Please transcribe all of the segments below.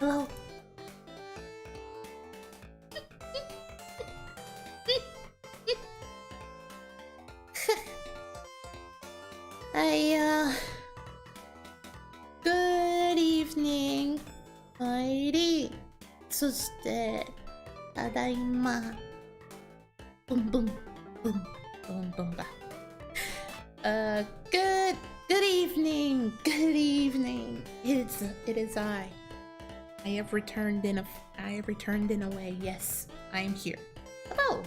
Hello. Good evening. おいり。そして、ただいま。ブンブン、ブン、ブンブンだ。Good evening. Good evening. It is I. I have returned in a way. Yes, I am here. Hello.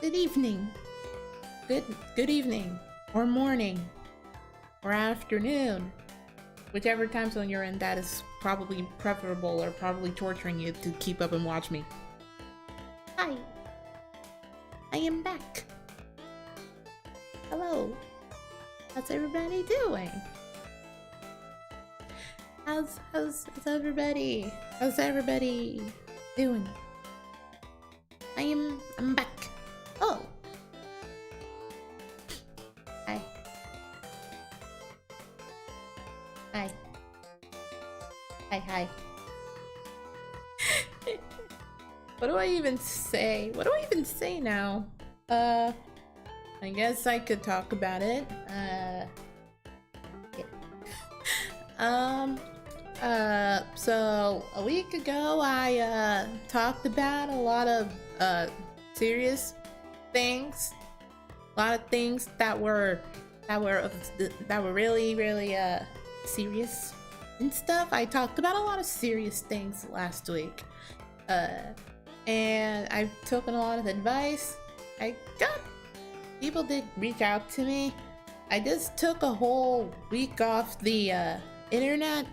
Good evening. Good evening. Or morning. Or afternoon. Whichever time zone you're in, that is probably preferable or probably torturing you to keep up and watch me. Hi. I am back. Hello. How's everybody doing? How's everybody? How's everybody doing? I'm back. Oh. Hi. Hi. Hi. What do I even say? What do I even say now? I guess I could talk about it. So a week ago I talked about a lot of serious things. A lot of things that were really serious and stuff. I talked about a lot of serious things last week. And I've taken a lot of advice. People did reach out to me. I just took a whole week off the internet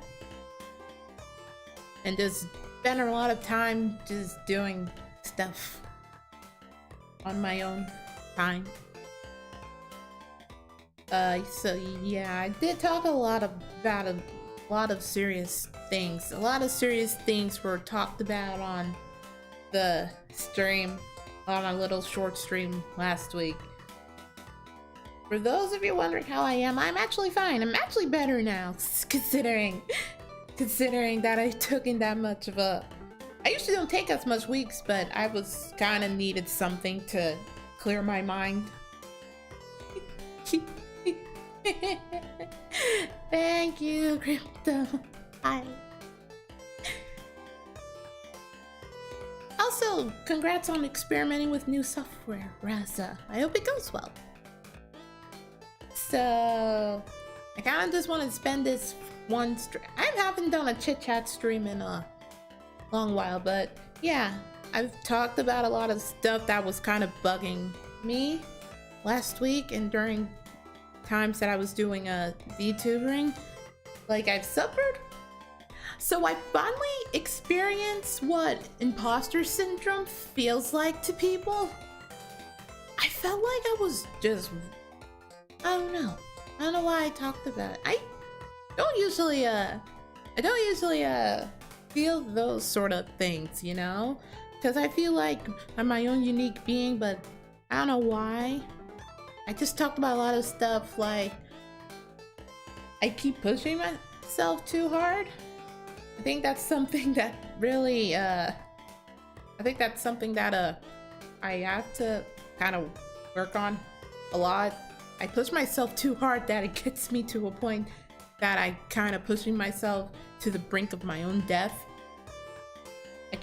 and just spent a lot of time just doing stuff on my own time. So yeah, I did talk about a lot of serious things. A lot of serious things were talked about on the stream, on a little short stream last week. For those of you wondering how I am, I'm actually fine. I'm actually better now, considering that I took in that much of a... I usually don't take as much weeks, but I was kind of needed something to clear my mind. Thank you, Crypto. Hi. Also, congrats on experimenting with new software, Raza. I hope it goes well. So, I kind of just want to spend this one stream. I haven't done a chit chat stream in a long while, but yeah, I've talked about a lot of stuff that was kind of bugging me last week and during times that I was doing VTubering. Like, I've suffered. So I finally experienced what imposter syndrome feels like to people. I felt like I was just... I don't know why I talked about it. I don't usually feel those sort of things, you know? Because I feel like I'm my own unique being, but I don't know why. I just talked about a lot of stuff like I keep pushing myself too hard. I think that's something that really, I have to kind of work on a lot. I push myself too hard that it gets me to a point that I kind of pushing myself to the brink of my own death. I'm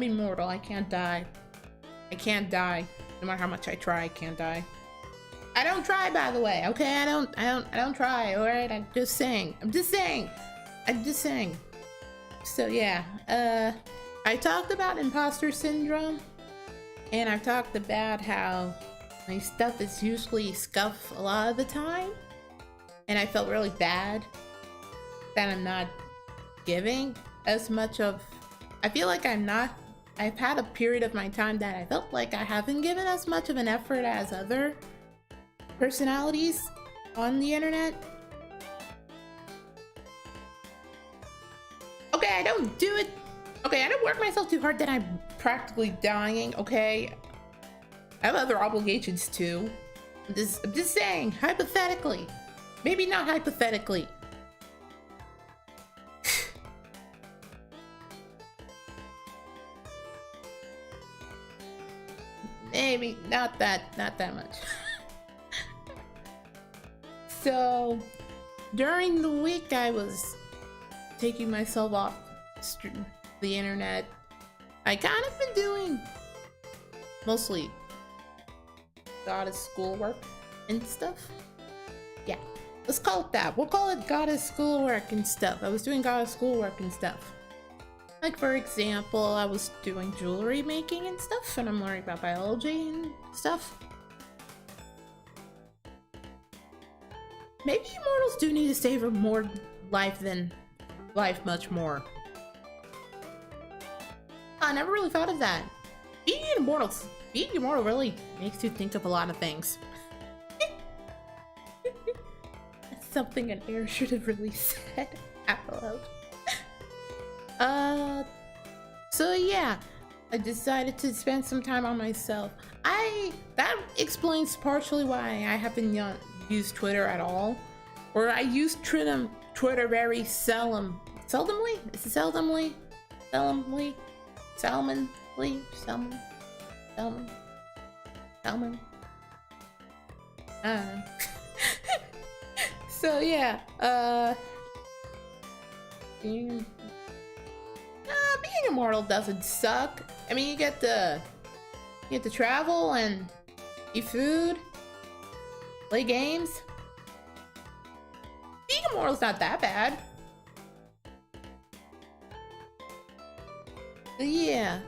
immortal. I can't die. No matter how much I try, I can't die. I don't try, by the way, okay? I don't try, alright? I'm just saying. So yeah, I talked about imposter syndrome, and I've talked about how my stuff is usually scuff a lot of the time, and I felt really bad that I'm not giving as much of... I feel like I've had a period of my time that I felt like I haven't given as much of an effort as other personalities on the internet. Okay, Okay, I don't do it. Okay, I don't work myself too hard that I'm practically dying, okay? I have other obligations too. I'm just saying, hypothetically. Maybe not hypothetically. Maybe not that much. So, during the week I was taking myself off the internet. I kind of been doing mostly goddess schoolwork and stuff. Yeah, let's call it that. We'll call it goddess schoolwork and stuff. I was doing goddess schoolwork and stuff. Like, for example, I was doing jewelry making and stuff, and I'm learning about biology and stuff. Maybe immortals do need to savor more life than life much more. I never really thought of that. Being immortal really makes you think of a lot of things. That's something an heir should have really said out loud. So yeah, I decided to spend some time on myself. That explains partially why I haven't used Twitter at all, or I use Twitter very seldomly. Is it seldomly? So yeah, being immortal doesn't suck. I mean, you get to travel and eat food, play games. Being immortal's not that bad. But yeah.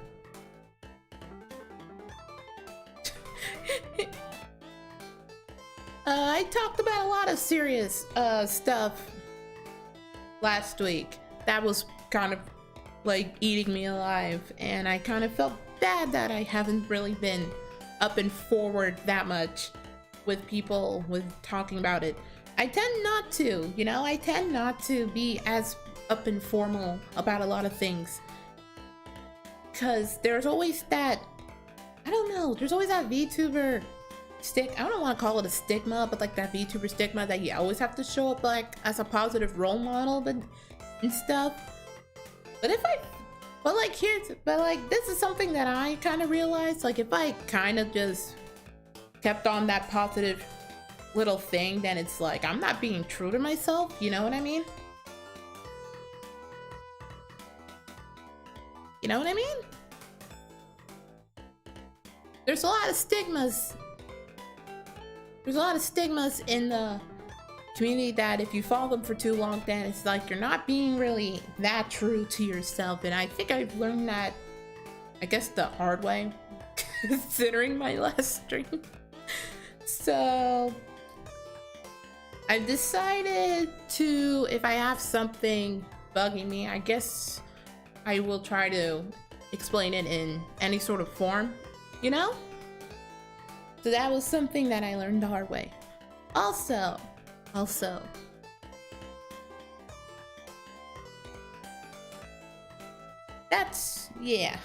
I talked about a lot of serious stuff last week. That was kind of like eating me alive, and I kind of felt bad that I haven't really been up and forward that much with people with talking about it. I tend not to, you know, I tend not to be as up and formal about a lot of things, because there's always that, I don't know, there's always that VTuber I don't want to call it a stigma, but like that VTuber stigma that you always have to show up like as a positive role model and stuff. But this is something that I kind of realized, like if I kind of just kept on that positive little thing, then it's like I'm not being true to myself, you know what I mean? You know what I mean? There's a lot of stigmas. There's a lot of stigmas in the community that if you follow them for too long, then it's like you're not being really that true to yourself. And I think I've learned that, I guess, the hard way, considering my last stream. So I've decided to, if I have something bugging me, I guess I will try to explain it in any sort of form, you know? So that was something that I learned the hard way. Also, that's, yeah.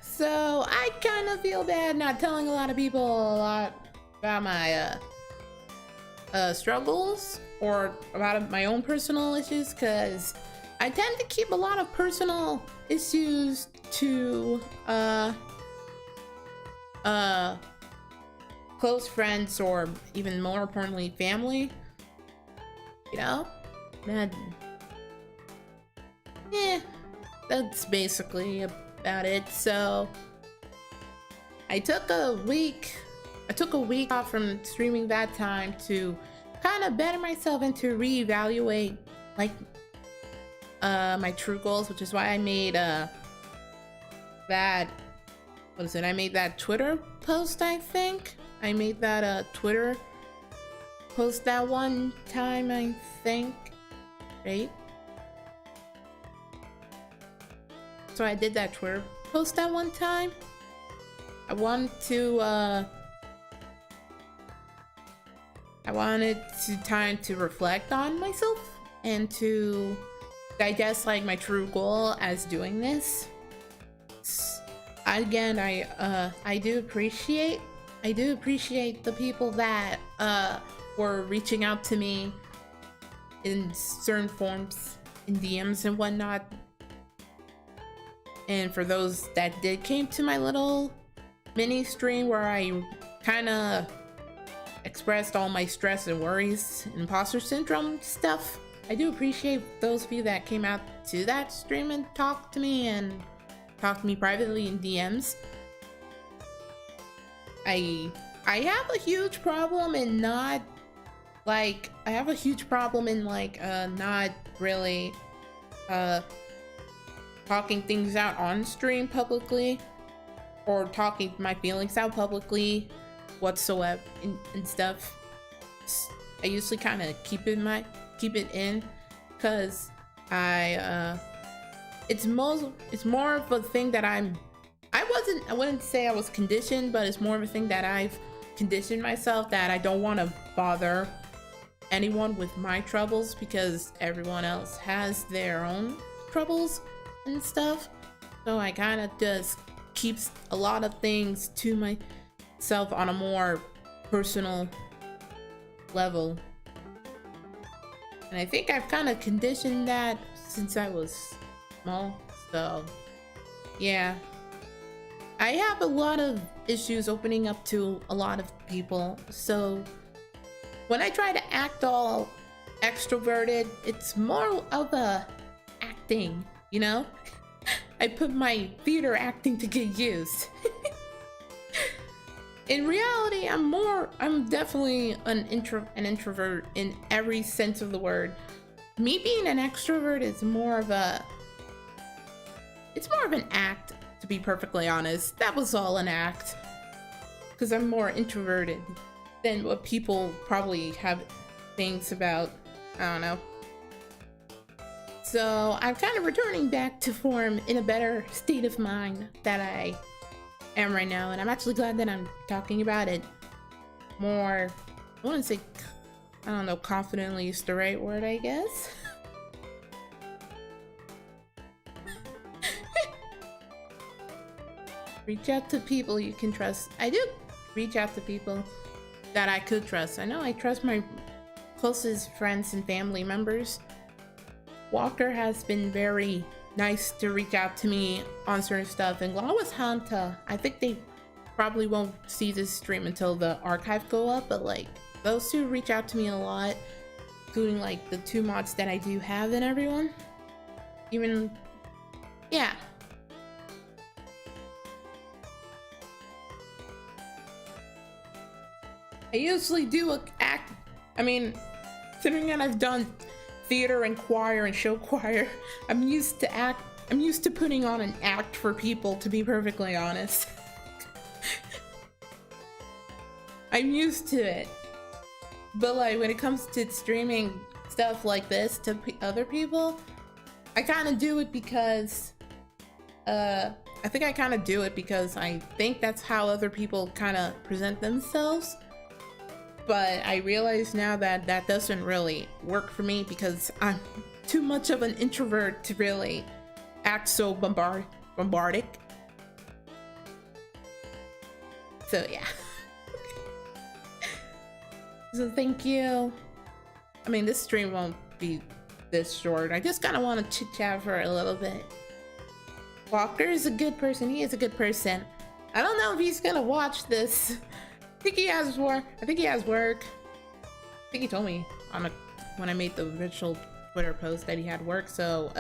So I kind of feel bad not telling a lot of people a lot about my struggles or about my own personal issues, because I tend to keep a lot of personal issues to close friends, or even more importantly, family. You know? And yeah, that's basically about it. So I took a week off from streaming that time to kind of better myself and to reevaluate like my true goals, which is why I made that I made that Twitter post. I think I made that Twitter post that one time, I think, right? So I did that Twitter post that one time. I wanted time to reflect on myself and to digest like my true goal as doing this. Again, I do appreciate the people that were reaching out to me in certain forms, in DMs and whatnot. And for those that did came to my little mini stream where I kind of expressed all my stress and worries, imposter syndrome stuff, I do appreciate those of you that came out to that stream and talked to me privately in DMs. I have a huge problem in not really talking things out on stream publicly, or talking my feelings out publicly whatsoever and stuff. I usually kind of keep it in because it's more of a thing that I wouldn't say I was conditioned, but it's more of a thing that I've conditioned myself, that I don't want to bother anyone with my troubles because everyone else has their own troubles and stuff. So I kind of just keeps a lot of things to myself on a more personal level. And I think I've kind of conditioned that since I was small. So yeah, I have a lot of issues opening up to a lot of people. So when I try to act all extroverted, it's more of a acting, you know? I put my theater acting to get used. In reality, I'm definitely an introvert in every sense of the word. Me being an extrovert is more of an act, to be perfectly honest. That was all an act, because I'm more introverted than what people probably have things about. I don't know. So I'm kind of returning back to form in a better state of mind that I am right now, and I'm actually glad that I'm talking about it more. I wouldn't say, I don't know, confidently is the right word, I guess. Reach out to people you can trust. I do reach out to people that I could trust. I know I trust my closest friends and family members. Walker has been very nice to reach out to me on certain stuff, and along with Hanta, I think they probably won't see this stream until the archive go up, but like those two reach out to me a lot, including like the 2 mods that I do have and everyone. Even, yeah. I usually do act, I mean, considering that I've done theater and choir and show choir, I'm used to putting on an act for people, to be perfectly honest. I'm used to it. But like when it comes to streaming stuff like this to other people, I kind of do it because I think that's how other people kind of present themselves. But I realize now that that doesn't really work for me because I'm too much of an introvert to really act so bombardic. So yeah. So thank you. I mean, this stream won't be this short. I just kind of want to chit chat for a little bit. Walker is a good person. He is a good person. I don't know if he's gonna watch this. I think he has work. I think he told me when I made the original Twitter post that he had work. So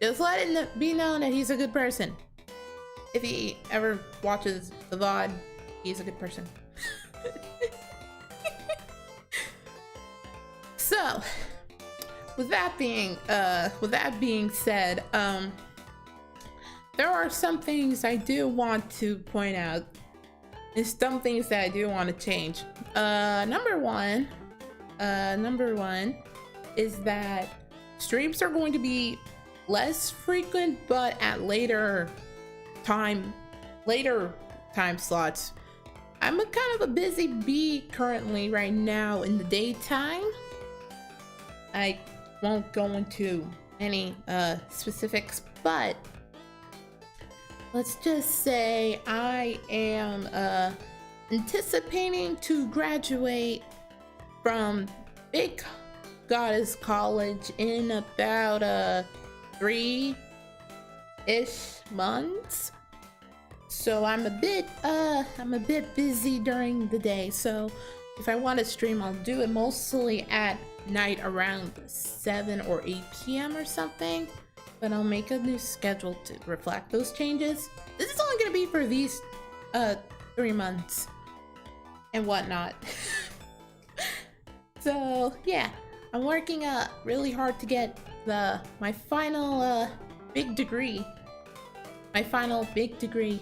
just let it be known that he's a good person. If he ever watches the VOD, he's a good person. So with that being said, there are some things I do want to point out. There's some things that I do want to change. Number one is that streams are going to be less frequent, but at later time slots. I'm kind of a busy bee currently right now in the daytime. I won't go into any specifics, but let's just say I am anticipating to graduate from Big Goddess College in about 3-ish months. So I'm a bit busy during the day. So if I want to stream, I'll do it mostly at night around 7 or 8 p.m. or something. But I'll make a new schedule to reflect those changes. This is only gonna be for these 3 months and whatnot. So yeah, I'm working really hard to get my final big degree. My final big degree.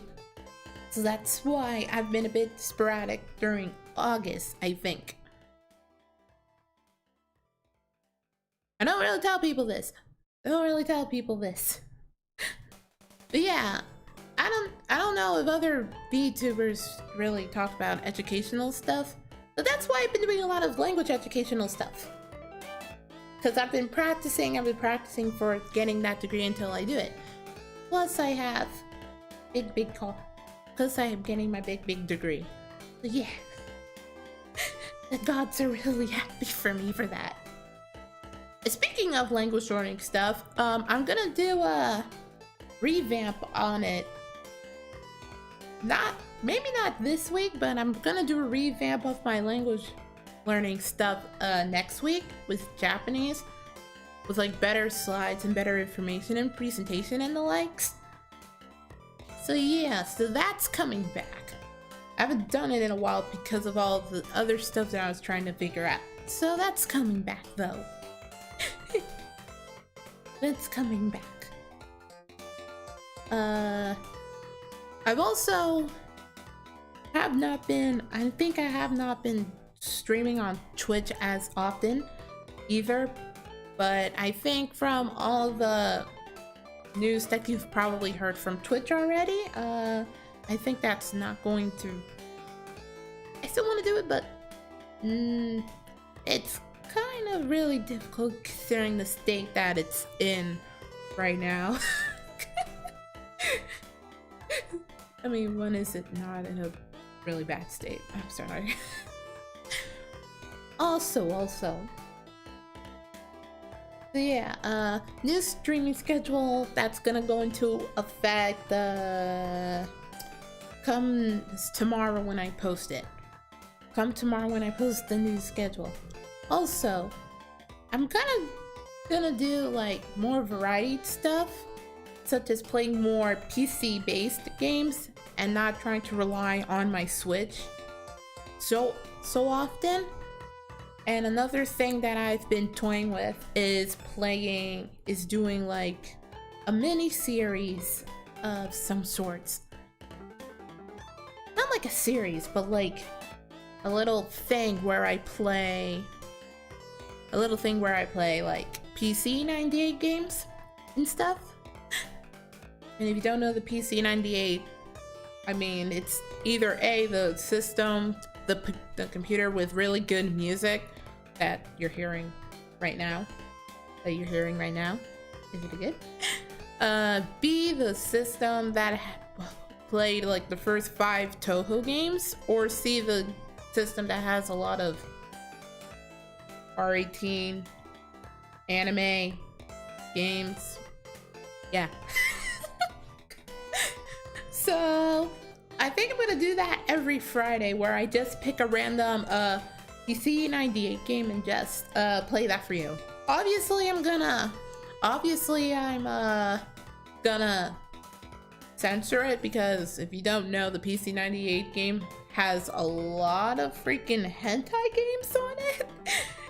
So that's why I've been a bit sporadic during August, I think. I don't really tell people this. But yeah, I don't know if other Vtubers really talk about educational stuff. But that's why I've been doing a lot of language educational stuff. Because I've been practicing for getting that degree until I do it. Plus I have big call. Plus I am getting my big degree. So yeah. The gods are really happy for me for that. Speaking of language learning stuff, I'm gonna do a revamp on it. Maybe not this week, but I'm gonna do a revamp of my language learning stuff next week with Japanese, with like better slides and better information and presentation and the likes. So yeah, so that's coming back. I haven't done it in a while because of all the other stuff that I was trying to figure out. So that's coming back though. That's coming back. I've also I think I have not been streaming on Twitch as often either, but I think from all the news that you've probably heard from Twitch already, I think that's not going to... I still want to do it, but it's kind of really difficult considering the state that it's in right now. I mean, when is it not in a really bad state? I'm sorry. Also, so yeah, new streaming schedule that's gonna go into effect come tomorrow when I post it. Come tomorrow when I post the new schedule. Also, I'm gonna do like more variety stuff, such as playing more PC-based games and not trying to rely on my Switch so often. And another thing that I've been toying with is doing like a mini series of some sorts. Not like a series, but like a little thing where I play like PC 98 games and stuff. And if you don't know the PC 98, I mean, it's either the system, the computer with really good music that you're hearing right now. Is it good? B, the system that played like the first 5 Toho games, or C, the system that has a lot of R18 anime games. Yeah. So I think I'm gonna do that every Friday, where I just pick a random PC 98 game and just play that for you. Obviously I'm gonna censor it, because if you don't know, the PC 98 game has a lot of freaking hentai games on it,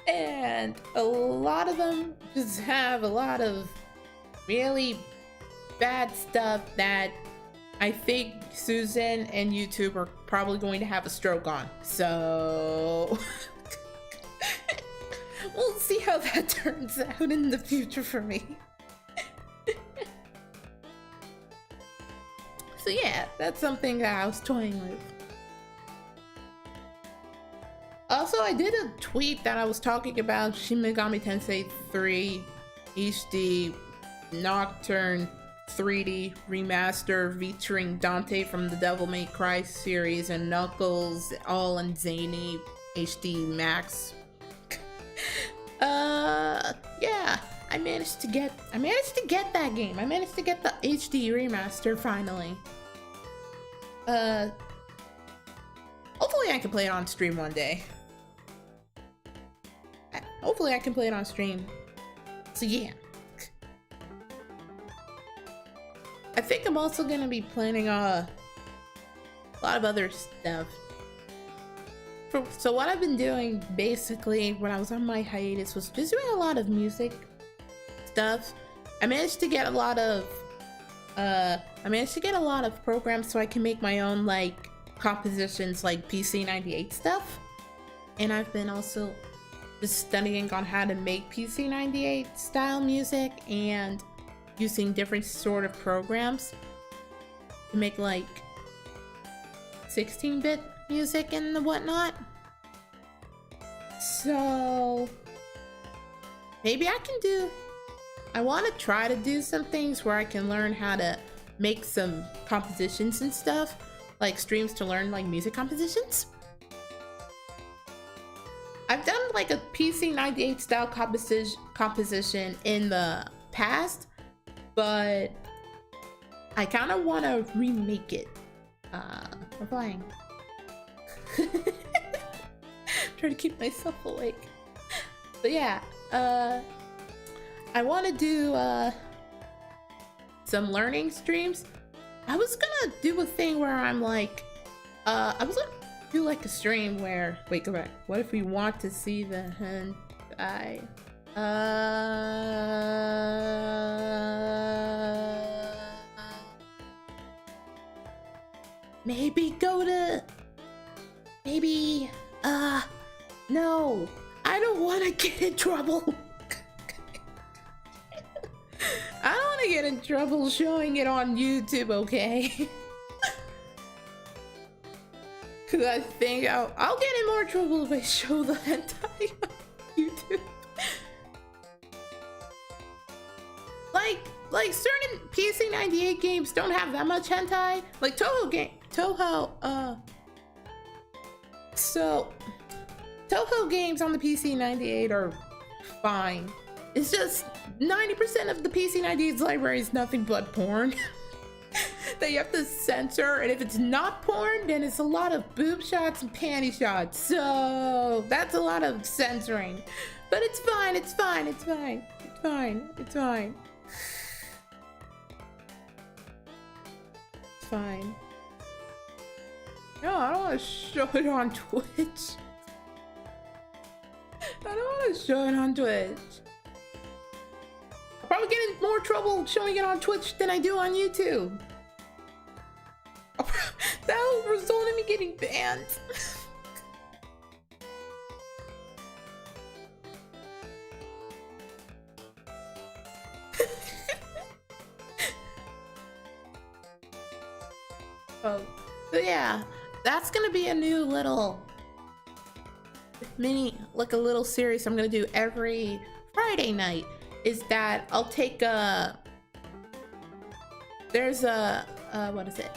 and a lot of them just have a lot of really bad stuff that I think Susan and YouTube are probably going to have a stroke on. So we'll see how that turns out in the future for me. So yeah, that's something that I was toying with. Also, I did a tweet that I was talking about Shin Megami Tensei 3 HD Nocturne 3D remaster featuring Dante from the Devil May Cry series and Knuckles all in zany HD Max. Yeah, I managed to get that game. I managed to get the HD remaster finally. Hopefully I can play it on stream one day. Hopefully I can play it on stream. So yeah. I think I'm also gonna be planning a lot of other stuff. So what I've been doing basically when I was on my hiatus was just doing a lot of music stuff. I managed to get a lot of programs so I can make my own like compositions, like PC98 stuff. And I've been also just studying on how to make PC98 style music and using different sort of programs to make like 16-bit music and whatnot. So maybe I want to try to do some things where I can learn how to make some compositions and stuff, like streams to learn like music compositions. I've done like a PC98 style composition in the past, but I kind of want to remake it. I'm playing. Try to keep myself awake. But yeah, I want to do some learning streams. I was gonna do a thing where I'm like, I was gonna do like a stream where, wait, go back. What if we want to see the hentai? No, I don't want to get in trouble. I don't want to get in trouble showing it on YouTube, okay? Because I think I'll get in more trouble if I show the hentai on YouTube. Like certain PC98 games don't have that much hentai. Like Toho games on the PC98 are fine. It's just 90% of the PC98's library is nothing but porn that you have to censor, and if it's not porn, then it's a lot of boob shots and panty shots. So that's a lot of censoring. But it's fine, it's fine, it's fine, it's fine, it's fine. It's fine. No, I don't want to show it on Twitch. I don't want to show it on Twitch. I'll probably get in more trouble showing it on Twitch than I do on YouTube. That will result in me getting banned. So yeah, that's gonna be a new little mini, like a little series I'm gonna do every Friday night. Is that I'll take there's a what is it?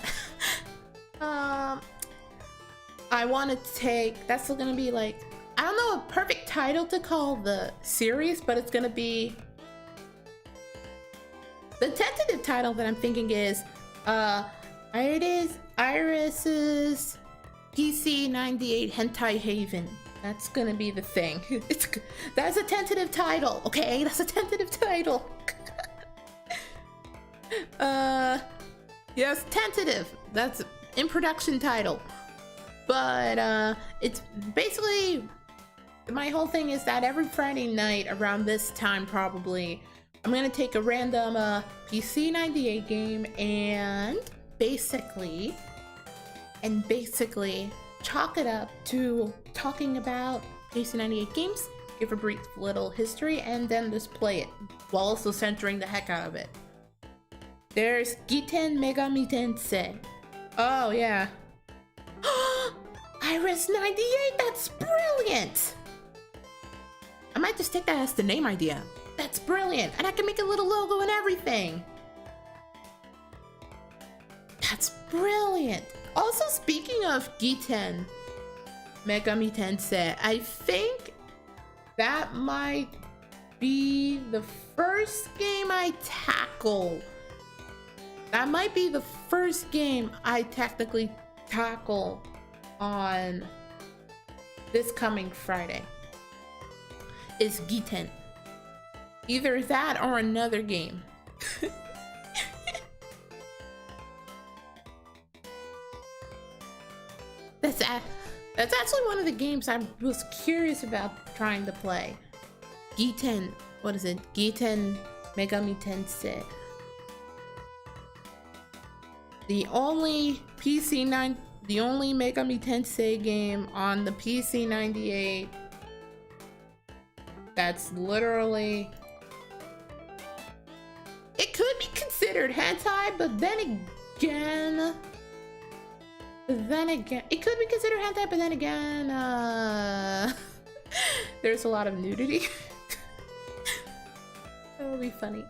I want to take, that's still gonna be like, I don't know a perfect title to call the series, but it's gonna be, the tentative title that I'm thinking is Iris's PC98 Hentai Haven. That's gonna be the thing. That's a tentative title, okay? That's a tentative title. Yes, tentative. That's in production title. But it's basically, my whole thing is that every Friday night around this time probably, I'm gonna take a random PC98 game and basically chalk it up to talking about PC98 games, give a brief little history, and then just play it while also censoring the heck out of it. There's Giten Megami Tensei. Oh yeah. I Iris 98, that's brilliant! I might just take that as the name idea. That's brilliant, and I can make a little logo and everything. That's brilliant. Also, speaking of Giten Megami Tensei, I think that might be the first game I tackle. That might be the first game I technically tackle on this coming Friday. Is Giten. Either that or another game. That's actually one of the games I was curious about trying to play. Giten, what is it? Giten Megami Tensei. The only Megami Tensei game on the PC 98 that's literally, it could be considered hentai, but then again, it could be considered hentai, but then again, there's a lot of nudity. That would be funny.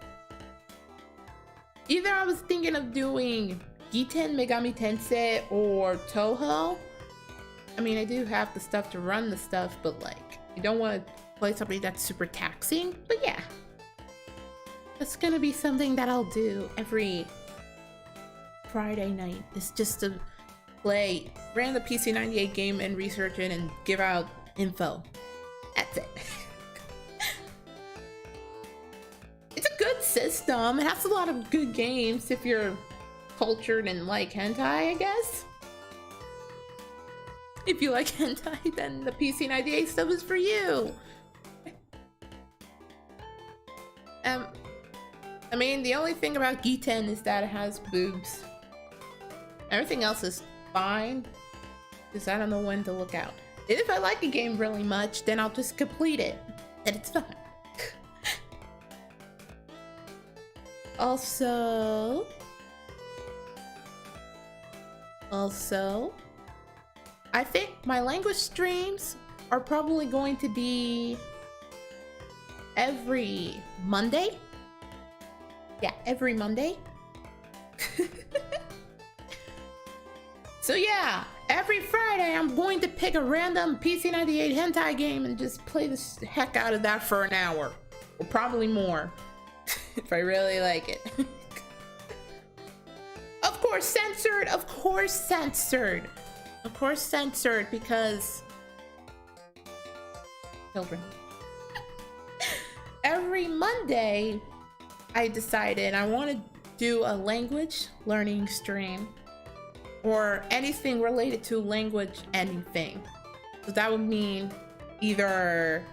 Either I was thinking of doing Giten Megami Tensei or Toho. I mean, I do have the stuff to run the stuff, but like, you don't want to play something that's super taxing. But yeah, that's gonna be something that I'll do every Friday night. It's just to play random PC 98 game and research it and give out info. That's it. It's a good system. It has a lot of good games if you're cultured and like hentai, I guess. If you like hentai, then the PC 98 stuff is for you. I mean, the only thing about Giten is that it has boobs. Everything else is fine, because I don't know when to look out. And if I like a game really much, then I'll just complete it, and it's fine. Also, I think my language streams are probably going to be every Monday. Yeah, every Monday. So yeah, every Friday I'm going to pick a random PC 98 hentai game and just play the heck out of that for an hour. Or probably more. If I really like it. Of course censored, of course censored. Of course censored because children. Every Monday I decided I want to do a language learning stream or anything related to language anything. So that would mean either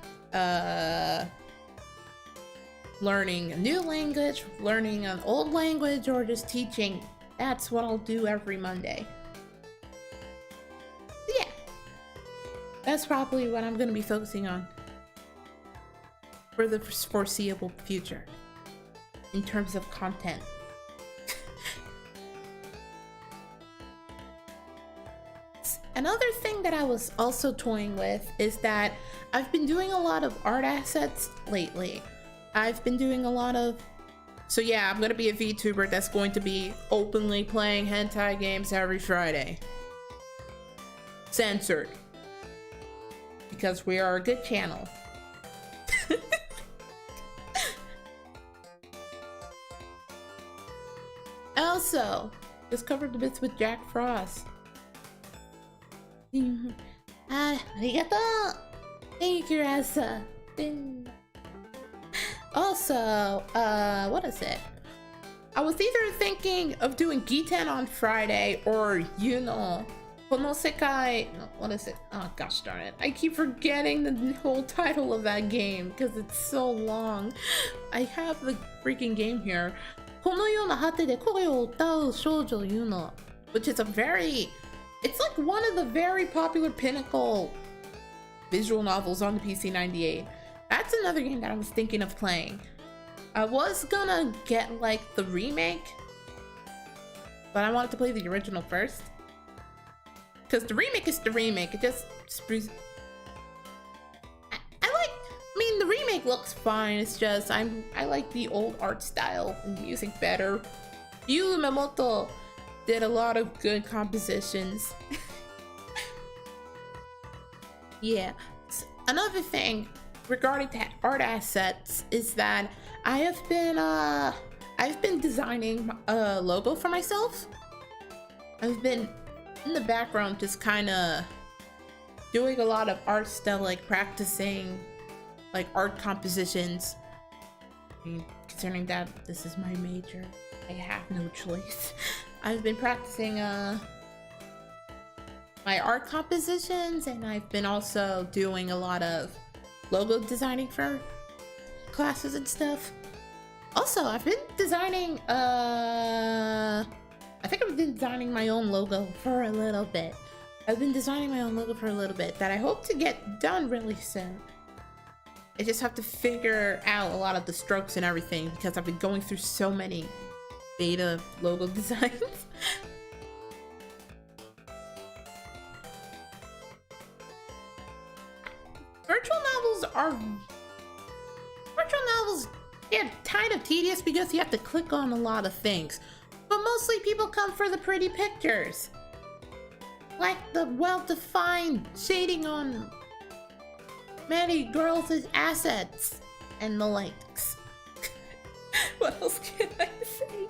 learning a new language, learning an old language, or just teaching. That's what I'll do every Monday. Yeah, that's probably what I'm going to be focusing on for the foreseeable future in terms of content. Another thing that I was also toying with is that I've been doing a lot of art assets lately. I've been doing a lot of... So yeah, I'm gonna be a VTuber that's going to be openly playing hentai games every Friday. Censored. Because we are a good channel. Also, discovered the bits with Jack Frost. Arigato! Thank you, Rasa. Also, what is it? I was either thinking of doing Giten on Friday or Konosekai. What is it? Oh gosh darn it. I keep forgetting the whole title of that game because it's so long. I have the freaking game here. Which is a very... It's like one of the very popular pinnacle visual novels on the PC 98. That's another game that I was thinking of playing. I was gonna get like the remake, but I wanted to play the original first. because the remake is the remake. It just spruces. I mean, the remake looks fine. It's just I like the old art style and music better. Yu Mamoto did a lot of good compositions. Yeah. Another thing regarding to art assets is that I've been designing a logo for myself. I've been in the background just kind of doing a lot of art stuff, like practicing like art compositions. I mean, considering that this is my major, I have no choice. I've been practicing my art compositions, and I've been also doing a lot of logo designing for classes and stuff. Also, I've been designing I think I've been designing my own logo for a little bit. I've been designing my own logo for a little bit that I hope to get done really soon. I just have to figure out a lot of the strokes and everything because I've been going through so many beta logo designs. Virtual novels get kind of tedious because you have to click on a lot of things. But mostly people come for the pretty pictures. Like the well-defined shading on many girls' assets and the likes. What else can I say?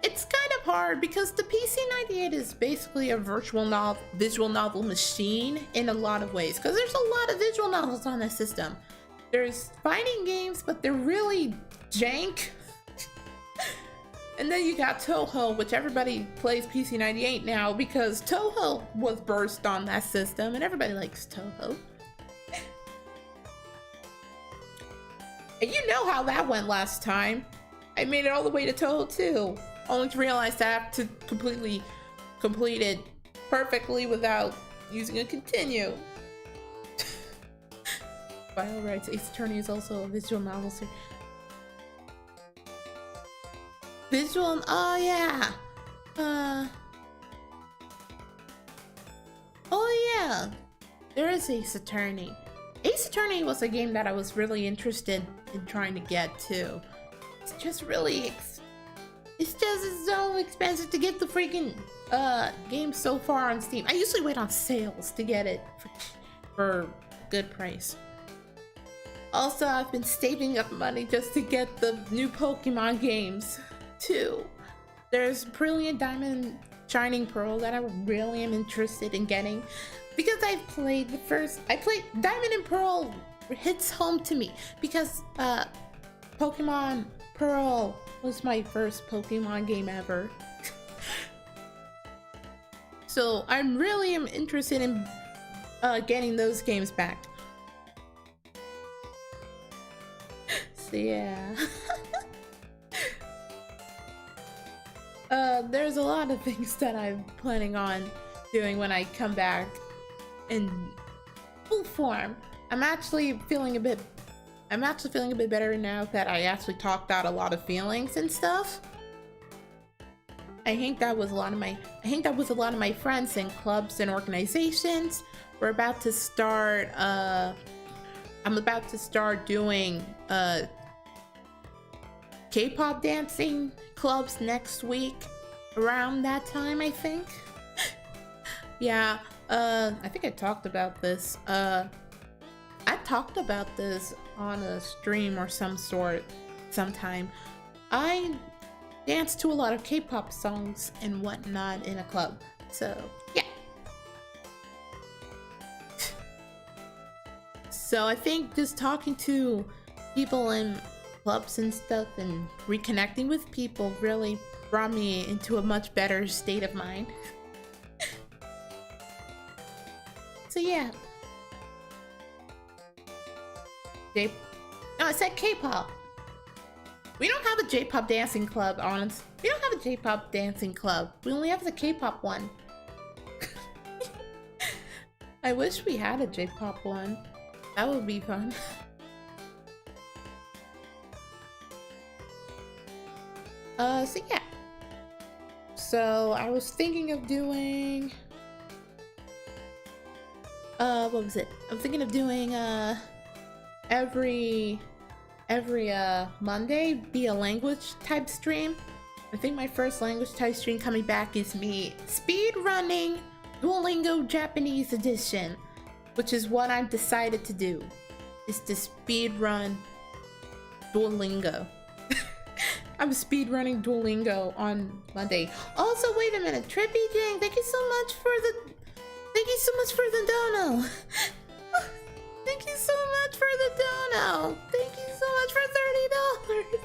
It's kind of hard because the PC-98 is basically a visual novel machine in a lot of ways, because there's a lot of visual novels on this system. There's fighting games, but they're really jank. And then you got Toho, which everybody plays PC-98 now because Toho was burst on that system and everybody likes Toho. And you know how that went last time. I made it all the way to Toho too, only to realize that I have to completely complete it perfectly without using a continue. By all rights, Ace Attorney is also a visual novel series. Visual, oh yeah. Oh yeah. There is Ace Attorney. Ace Attorney was a game that I was really interested in trying to get to. It's just really, it's so expensive to get the freaking game so far on Steam. I usually wait on sales to get it for a good price. Also, I've been saving up money just to get the new Pokemon games too. There's Brilliant Diamond Shining Pearl that I really am interested in getting because I played Diamond and Pearl hits home to me because Pokemon Pearl was my first Pokemon game ever. So I'm really interested in getting those games back. So yeah. There's a lot of things that I'm planning on doing when I come back in full form. I'm actually feeling a bit better now that I actually talked out a lot of feelings and stuff. I think that was a lot of my friends and clubs and organizations. We're about to start I'm about to start doing K-pop dancing clubs next week around that time, I think. Yeah, I think I talked about this. I talked about this on a stream or some sort sometime. I dance to a lot of K-pop songs and whatnot in a club, so yeah. So I think just talking to people in clubs and stuff and reconnecting with people really brought me into a much better state of mind. So yeah. No, I said K-pop. We don't have a J-pop dancing club, honest. We don't have a J-pop dancing club. We only have the K-pop one. I wish we had a J-pop one. That would be fun. So yeah. So I was thinking of doing what was it? I'm thinking of doing every Monday be a language type stream. I think my first language type stream coming back is me speed running Duolingo Japanese edition, which is what I've decided to do, is to speed run Duolingo. I'm speed running Duolingo on Monday. Also, wait a minute, Trippy Jing, thank you so much for the dono. Thank you so much for the dono. Thank you so much for $30.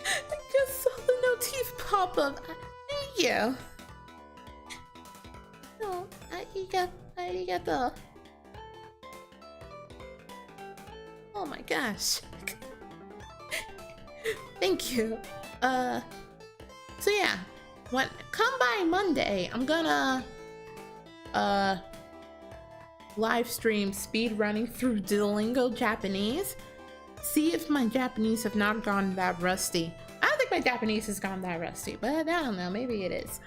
I just saw the notif pop up. Thank you. Oh, arigato. Oh my gosh. Thank you. So yeah, come by Monday, I'm gonna live stream speed running through Duolingo Japanese. See if my Japanese have not gone that rusty. I don't think my Japanese has gone that rusty, but I don't know, maybe it is.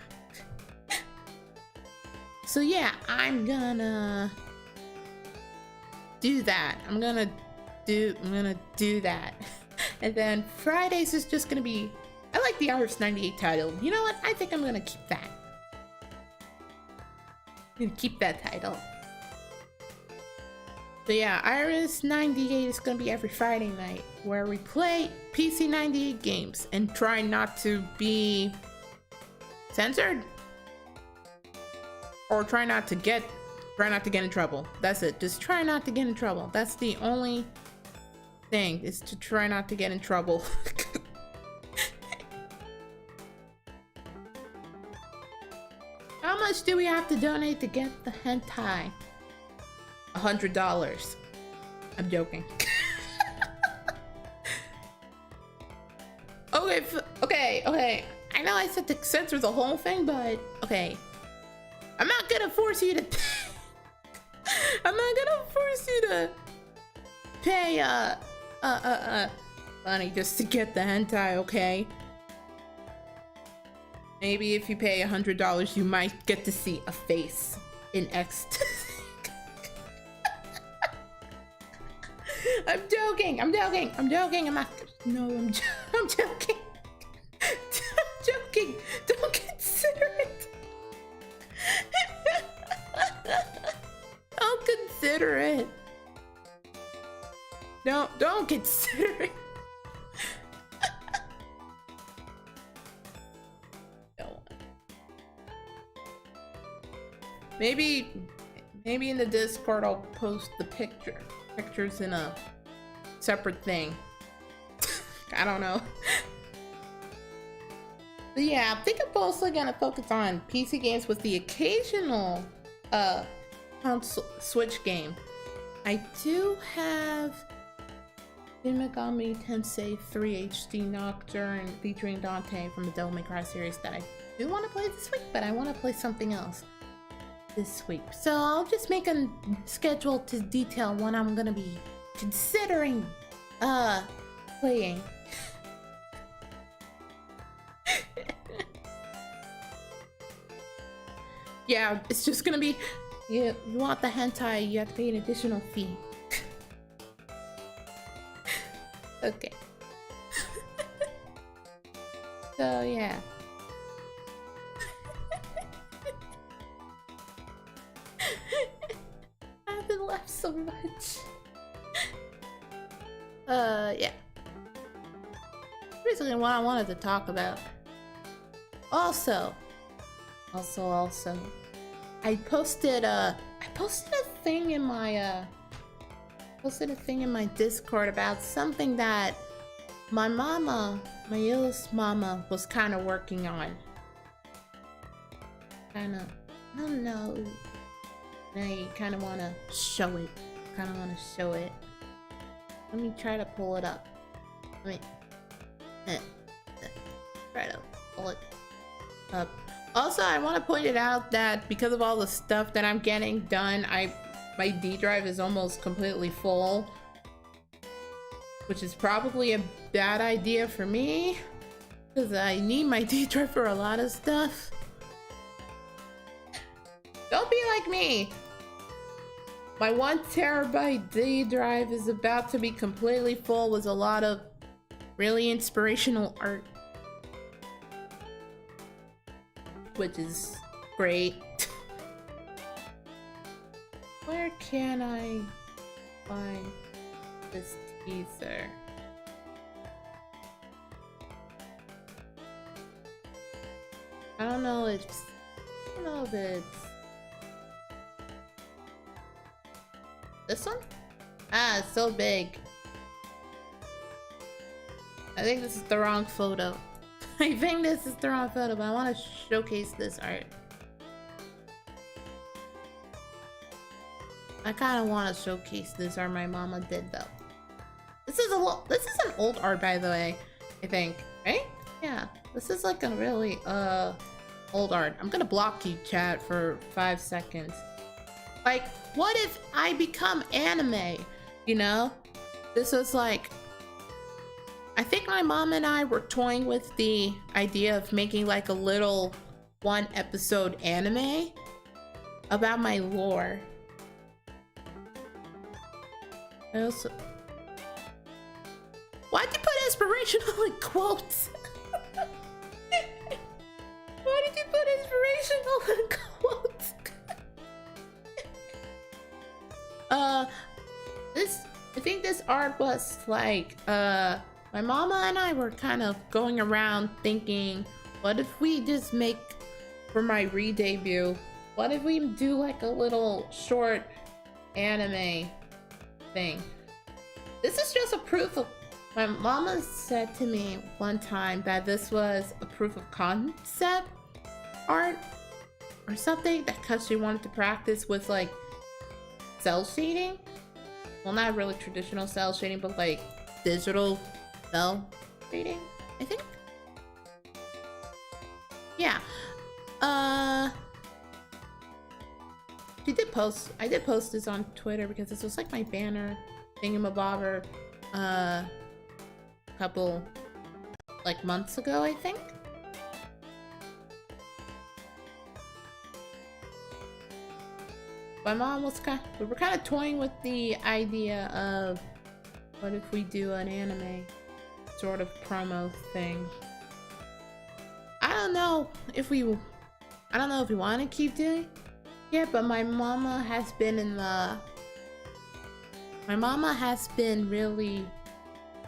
So yeah, I'm gonna do that. I'm gonna do that. And then Fridays is just gonna be, I like the Iris 98 title. You know what? I think I'm gonna keep that. I'm gonna keep that title. So yeah, Iris 98 is gonna be every Friday night where we play PC 98 games and try not to be censored. Or try not to get in trouble. That's it. Just try not to get in trouble. That's the only thing, is to try not to get in trouble. How much do we have to donate to get the hentai? $100. I'm joking. Okay. I know I said to censor the whole thing, but okay. I'm not gonna force you to pay money just to get the hentai, okay? Maybe if you pay $100, you might get to see a face in ecstasy. I'm joking. I'm joking. I'm not. No, I'm joking. I'm joking. Don't consider it. Don't consider it. No, don't consider it. No. Maybe in the Discord I'll post the pictures in a separate thing. I don't know. But yeah, I think I'm mostly gonna focus on PC games with the occasional console Switch game. I do have Shin Megami Tensei 3 HD Nocturne featuring Dante from the Devil May Cry series that I do want to play this week, but I want to play something else this week. So I'll just make a schedule to detail when I'm gonna be considering playing. Yeah, it's just gonna be, you want the hentai, you have to pay an additional fee. Okay. So yeah. I've been laughed so much. Yeah. Basically what I wanted to talk about. Also, I posted a thing in my Discord about something that my youngest mama was kind of working on. I don't know. I kind of want to show it. Let me try to pull it up. Try to pull it up. Also, I want to point it out that because of all the stuff that I'm getting done, my D drive is almost completely full, which is probably a bad idea for me because I need my D drive for a lot of stuff. Don't be like me. My 1 terabyte D drive is about to be completely full with a lot of really inspirational art, which is great. Where can I find this teaser? I don't know if it's this one? Ah, it's so big. I think this is the wrong photo. I think this is the wrong photo, but I want to showcase this art. I kind of want to showcase this art my mama did though. This is an old art, by the way, I think, right? Yeah, this is like a really old art. I'm gonna block you, chat, for 5 seconds. Like, what if I become anime? You know, this was like, I think my mom and I were toying with the idea of making like a little 1-episode anime about my lore. I also, why'd you put inspirational in quotes? Why did you put inspirational in quotes? I think this art was like, my mama and I were kind of going around thinking, what if we just make, for my re-debut, what if we do like a little short anime thing? This is just a proof of, my mama said to me one time that this was a proof of concept art or something, that because she wanted to practice with like cell shading. Well, not really traditional cell shading, but like digital cell shading, I think. Yeah. I did post this on Twitter because this was like my banner thingamabobber a couple like months ago, I think. My mom was we were kind of toying with the idea of what if we do an anime sort of promo thing. I don't know if we want to keep doing it, but my mama has been really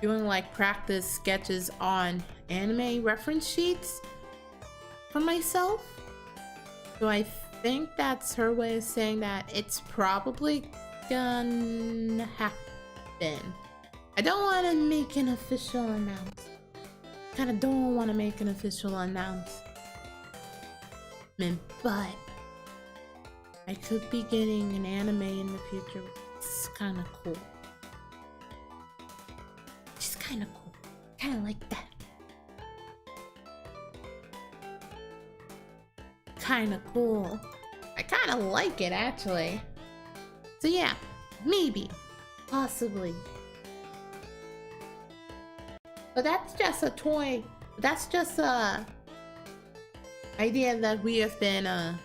doing like practice sketches on anime reference sheets for myself. So I think that's her way of saying that it's probably gonna happen. I don't want to make an official announcement. Kind of don't want to make an official announcement, but I could be getting an anime in the future. It's kind of cool. Just kind of cool. Kind of like that. Kind of cool. I kind of like it, actually. So yeah, maybe, possibly. But that's just a toy. That's just a idea that we have been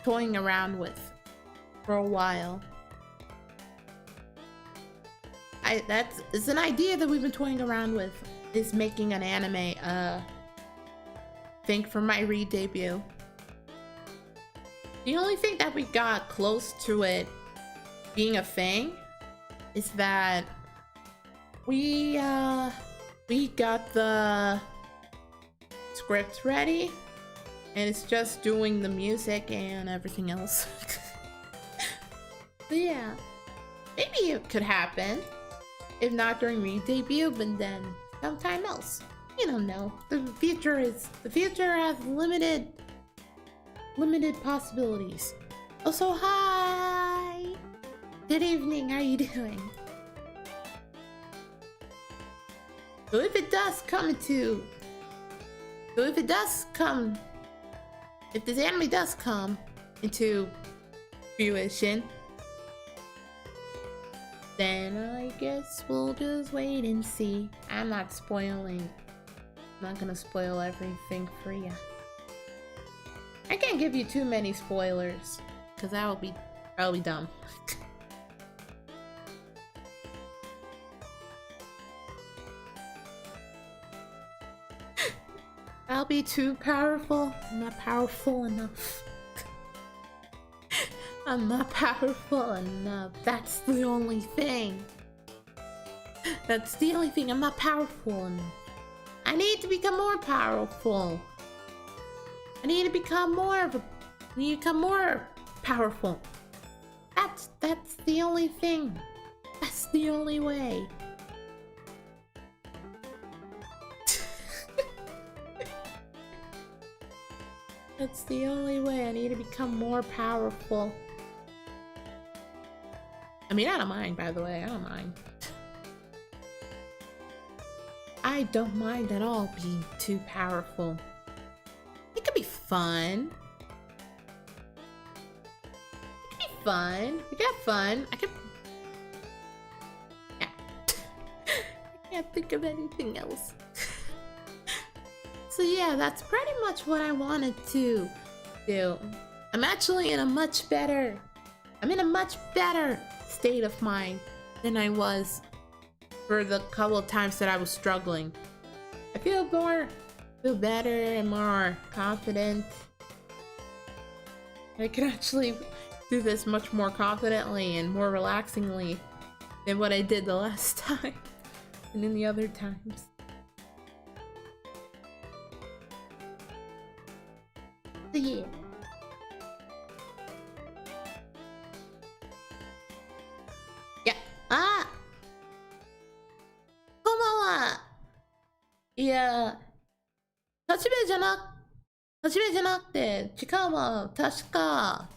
toying around with for a while. It's an idea that we've been toying around with, is making an anime thing for my re-debut. The only thing that we got close to it being a thing is that we got the script ready, and it's just doing the music and everything else. So yeah, maybe it could happen. If not during re-debut, but then sometime else. You don't know. The future has limited possibilities. Also, hi! Good evening, how are you doing? So if this anime does come into fruition, then I guess we'll just wait and see. I'm not gonna spoil everything for you. I can't give you too many spoilers, because that would be Probably dumb. I'll be too powerful. I'm not powerful enough. I'm not powerful enough. That's the only thing. That's the only thing. I'm not powerful enough. I need to become more powerful. I need to become more powerful. That's the only thing. That's the only way. That's the only way. I need to become more powerful. I mean, I don't mind, by the way. I don't mind. I don't mind at all being too powerful. It could be fun. It could be fun. We could have fun. I could... Yeah. I can't think of anything else. So yeah, that's pretty much what I wanted to do. I'm actually in a much better... I'm in a much better state of mind than I was for the couple of times that I was struggling. I feel better and more confident. I can actually do this much more confidently and more relaxingly than what I did the last time and in the other times. So yeah. Yeah. Ah! こんばんは。いや、立ち目じゃなくて、時間は確か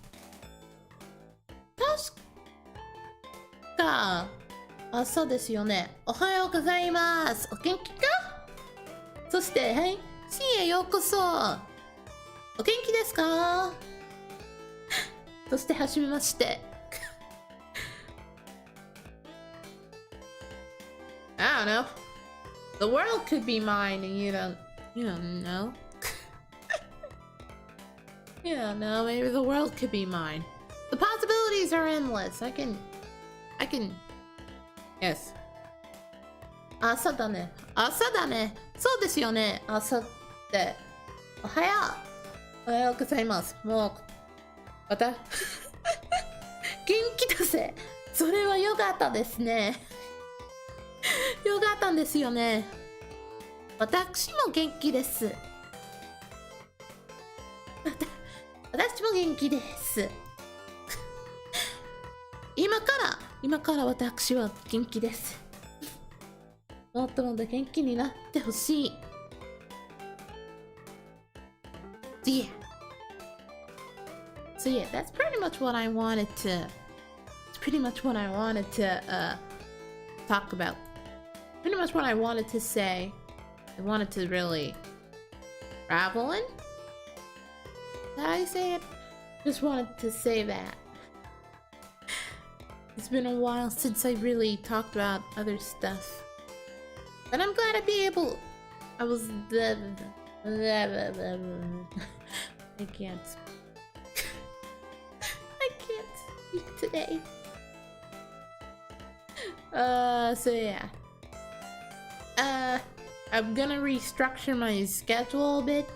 朝ですよね。おはようございます。お元気か？そして、はい、深へようこそ。お元気ですか？そして、はじめまして。I don't know. The world could be mine and you don't know. You don't know, maybe the world could be mine. The possibilities are endless. I can... Yes. 朝だね。そうですよね。朝って。おはようございます。もう、元気だぜ。それは良かったですね。よかったんですよね。私も元気です。私も元気です。今から私は元気です。もっともっと元気になってほしい。So yeah, that's pretty much what I wanted to. It's pretty much what I wanted to talk about. Pretty much what I wanted to say. I wanted to really travel in. Did I say it? Just wanted to say that. It's been a while since I really talked about other stuff. But I'm glad I was I can't speak today. So yeah. I'm gonna restructure my schedule a bit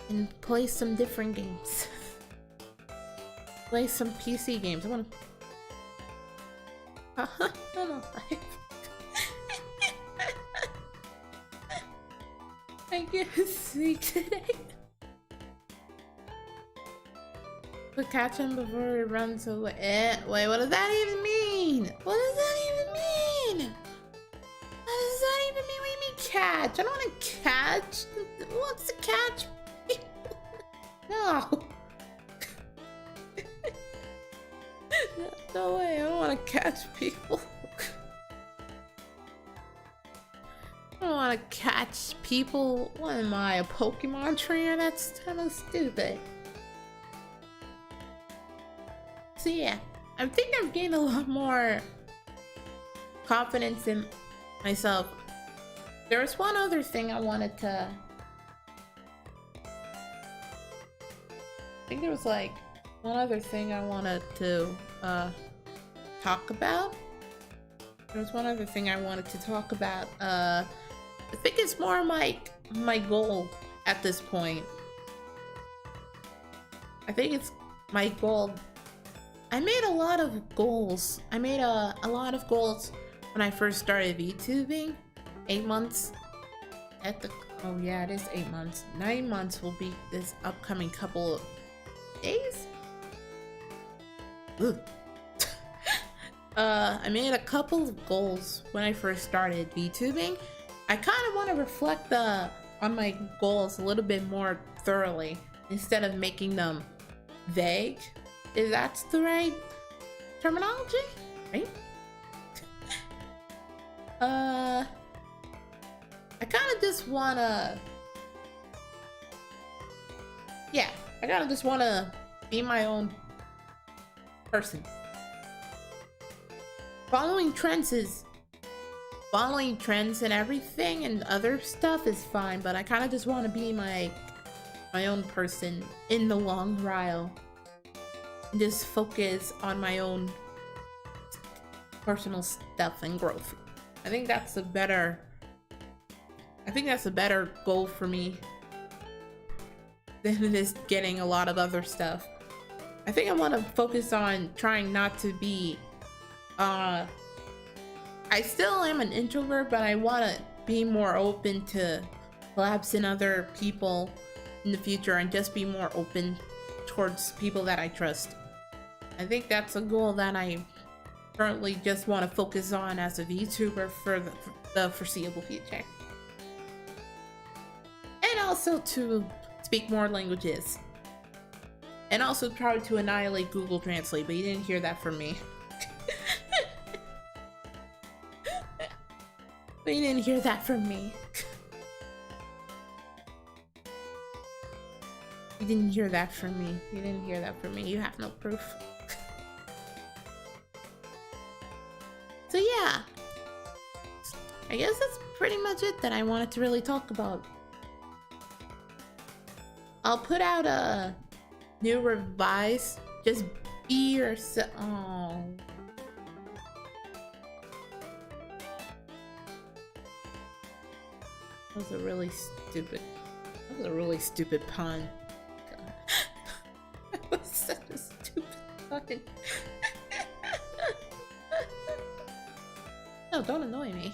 and play some different games. Play some PC games. I wanna... I don't know. I can't speak today. But catch him before he runs away. Wait, what does that even mean? What does that even mean? What does that even mean? What do you mean catch? I don't want to catch. Who wants to catch people? No. No way, I don't want to catch people. I don't want to catch people. What am I, a Pokemon trainer? That's kind of stupid. So yeah, I think I've gained a lot more confidence in myself. There was one other thing I wanted to... I think there was like one other thing I wanted to talk about. There's one other thing I wanted to talk about. I think it's more my goal at this point. I think it's my goal. I made a lot of goals. I made a lot of goals when I first started VTubing. 8 months at the, oh yeah, it is 8 months. 9 months will be this upcoming couple of days. I made a couple of goals when I first started VTubing. I kind of want to reflect on my goals a little bit more thoroughly instead of making them vague. If that's the right terminology, right? I kind of just wanna, yeah, I kind of just wanna be my own person. Following trends and everything and other stuff is fine, but I kind of just want to be my own person in the long while. And just focus on my own personal stuff and growth. I think that's a better goal for me than it is getting a lot of other stuff. I think I want to focus on trying not to be I still am an introvert, but I want to be more open to collabs and other people in the future and just be more open towards people that I trust. I think that's a goal that I currently just want to focus on as a VTuber for the foreseeable future. And also to speak more languages. And also try to annihilate Google Translate, but you didn't hear that from me. But you didn't hear that from me. You didn't hear that from me. You didn't hear that from me. You have no proof. So yeah. I guess that's pretty much it that I wanted to really talk about. I'll put out a new revise. Just be yourself. Oh. That was a really stupid pun. That was such a stupid pun. No, don't annoy me.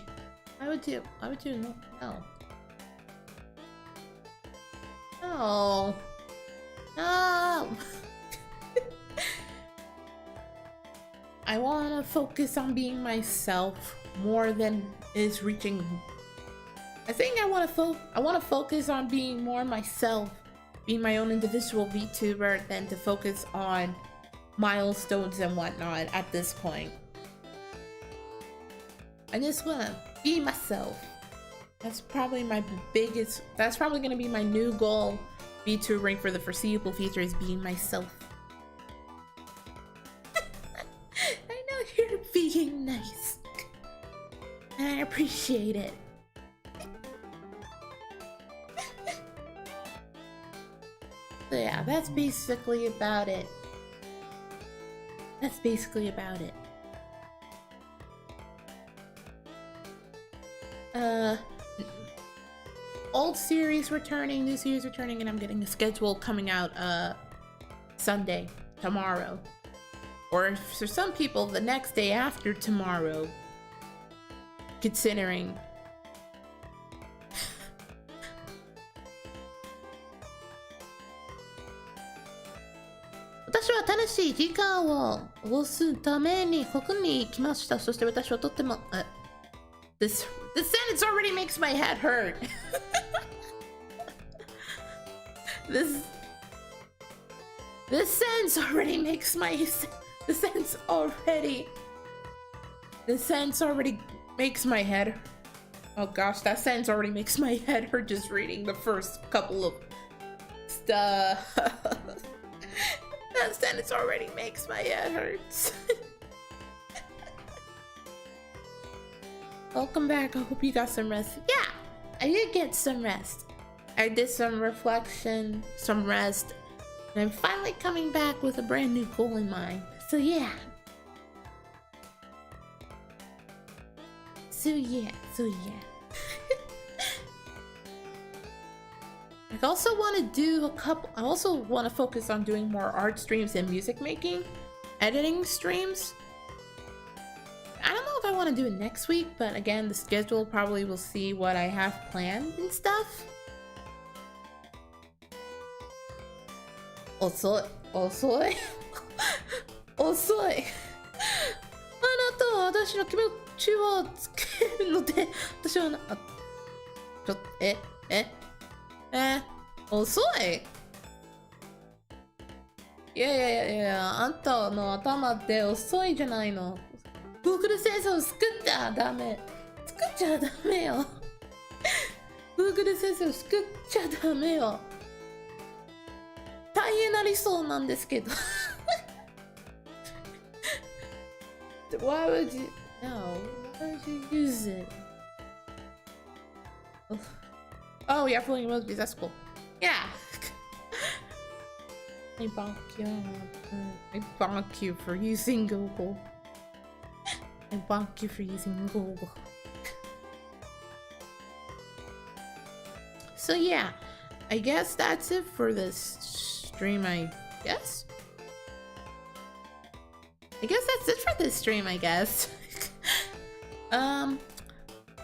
Why would you no. No. No. I want to focus on being myself more than is reaching. I think I want to focus on being more myself, being my own individual VTuber, than to focus on milestones and whatnot at this point. I just want to be myself. That's probably going to be my new goal VTubering for the foreseeable future, is being myself. I know you're being nice. And I appreciate it. So yeah, that's basically about it. Old series returning, new series returning, and I'm getting a schedule coming out Sunday, tomorrow. Or for some people, the next day after tomorrow, considering. This sentence already makes my head hurt. This sentence already makes my head. Oh gosh, that sentence already makes my head hurt just reading the first couple of stuff. That sentence already makes my head hurt. Welcome back. I hope you got some rest. Yeah, I did get some rest. I did some reflection, some rest, And I'm finally coming back with a brand new goal in mind. So yeah. So yeah. I also want to do I also want to focus on doing more art streams and music making, editing streams. I don't know if I want to do it next week, but again, the schedule probably will see what I have planned and stuff. Osoi. あなたは私の気持ちをつけるので、私は遅い。いや、あんたの頭って遅いじゃないの。Google 先生を作っちゃダメよ。Google 先生を作っちゃダメよ。大変なりそうなんですけど。Why would you use it? Oh, yeah, pulling emojis, that's cool. Yeah. I bonk you for using Google. I bonk you for using Google. So yeah, I guess that's it for this stream, I guess. That's it for this stream, I guess.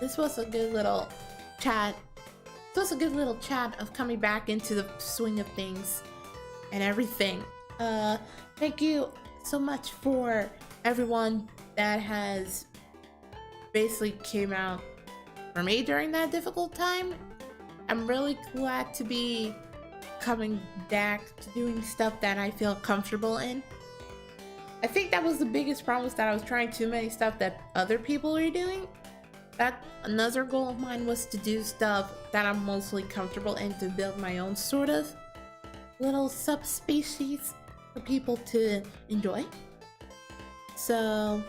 This was a good little chat. This was a good little chat of coming back into the swing of things and everything. Thank you so much for everyone that has basically came out for me during that difficult time. I'm really glad to be coming back to doing stuff that I feel comfortable in. I think that was the biggest problem, was that I was trying too many stuff that other people were doing. That another goal of mine was to do stuff that I'm mostly comfortable in, to build my own sort of little subspecies for people to enjoy. So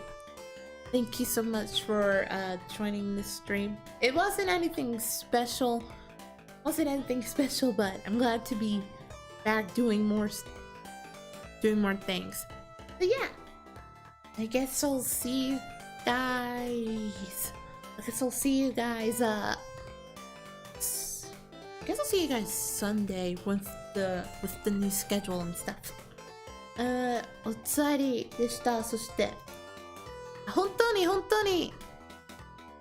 thank you so much for joining this stream. It wasn't anything special, but I'm glad to be back doing more things. So yeah, I guess I'll see you guys. Sunday with the new schedule and stuff. おつわりでした。そして本当に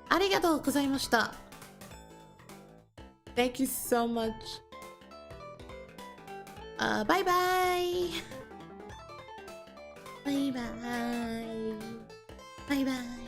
ありがとうございました。Thank you so much. Bye bye. Bye bye.